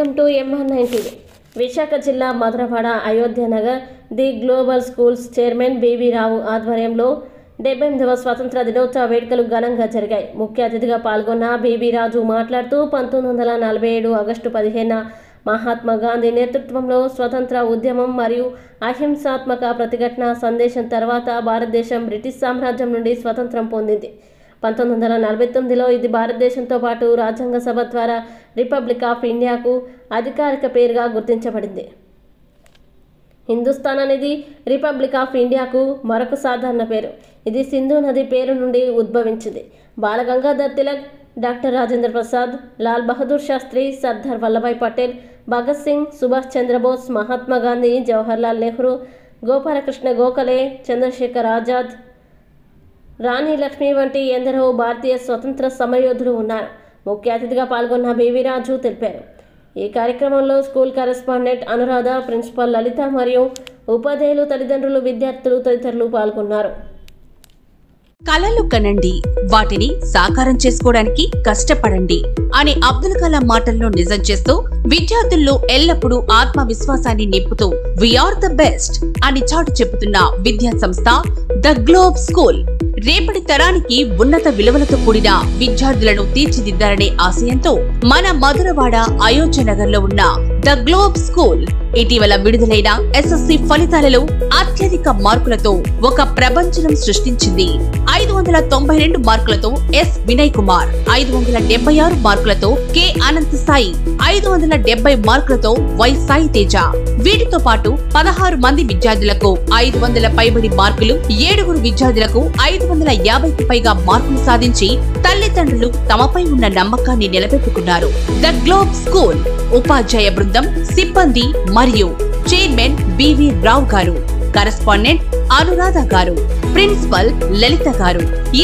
Welcome to MR9 TV. Visakha జిల్లా Madhurawada Ayodhya Nagar the global schools chairman BV Rao ఆధ్వర్యంలో 78వ స్వతంత్ర దినోత్సవ వేడుకలు ఘనంగా జరిగాయి. ముఖ్య అతిథిగా పాల్గొన్న బీవీ రాజు మాట్లాడుతూ 1947 ఆగస్టు 15న మహాత్మా గాంధీ నేతృత్వంలో స్వతంత్ర ఉద్యమం మరియు అహింసాత్మక ప్రతిఘటన సందేశం తర్వాత భారతదేశం బ్రిటిష్ సామ్రాజ్యం నుండి స్వతంత్రం పొందింది. 1949లో ఇది భారతదేశంతో పాటు రాజ్యాంగ సభ ద్వారా రిపబ్లిక్ ఆఫ్ ఇండియాకు అధికారిక పేరుగా గుర్తించబడింది. హిందుస్థాన్ అనేది రిపబ్లిక్ ఆఫ్ ఇండియాకు మరొక సాధారణ పేరు. ఇది సింధు నది పేరు నుండి ఉద్భవించింది. బాలగంగాధర్ తిలక్, డాక్టర్ రాజేంద్ర ప్రసాద్, లాల్ బహదూర్ శాస్త్రి, సర్దార్ వల్లభాయ్ పటేల్, భగత్ సింగ్, సుభాష్ చంద్రబోస్, మహాత్మా గాంధీ, జవహర్లాల్ నెహ్రూ, గోపాలకృష్ణ గోఖలే, చంద్రశేఖర్ ఆజాద్, రాణి లక్ష్మి వంటి ఎందరో భారతీయ స్వతంత్ర సమరయోధులు ఉన్నారు. ముఖ్య అతిథిగా పాల్గొన్న బీవీ రాజు తెలిపారు. ఈ కార్యక్రమంలో స్కూల్ కరెస్పాండెంట్ అనురాధ, ప్రిన్సిపల్ లలిత మరియు ఉపాధ్యాయులు, తల్లిదండ్రులు, విద్యార్థులు తదితరులు పాల్గొన్నారు. కలలు కనండి, వాటిని సాకారం చేసుకోవడానికి కష్టపడండి అనే అబ్దుల్ కలాం మాటలను నిజం చేస్తూ విద్యార్థుల్లో ఎల్లప్పుడూ ఆత్మవిశ్వాసాన్ని నింపుతూ వీఆర్ ద బెస్ట్ అని చాటు చెబుతున్న విద్యా సంస్థ ద గ్లోబ్ స్కూల్ రేపటి తరానికి ఉన్నత విలువలతో కూడిన విద్యార్థులను తీర్చిదిద్దాలనే ఆశయంతో మన మధురవాడ అయోధ్య నగర్ లో ఉన్న ద గ్లోబ్ స్కూల్ ఇటీవల విడుదలైన SSC ఫలితాలలో అత్యధిక మార్కులతో ఒక ప్రపంచం సృష్టించింది. 592 మార్కులతో ఎస్ వినయ్ కుమార్, 576 మార్కులతో కె అనంత్ సాయి, 570 మార్కులతో వై సాయి తేజ. వీటితో పాటు 16 మంది విద్యార్థులకు 500 పైబడి మార్కులు, 7 విద్యార్థులకు 550కి పైగా మార్కులు సాధించి తల్లిదండ్రులు తమపై ఉన్న నమ్మకాన్ని నిలబెట్టుకున్నారు. ద గ్లోబ్ స్కూల్ ఉపాధ్యాయ బృందం, సిబ్బంది మరియు చైర్మన్ బీవీ రావు గారు, కరెస్పాండెంట్ అనురాధ గారు, ప్రిన్సిపల్ లలిత గారు ఈ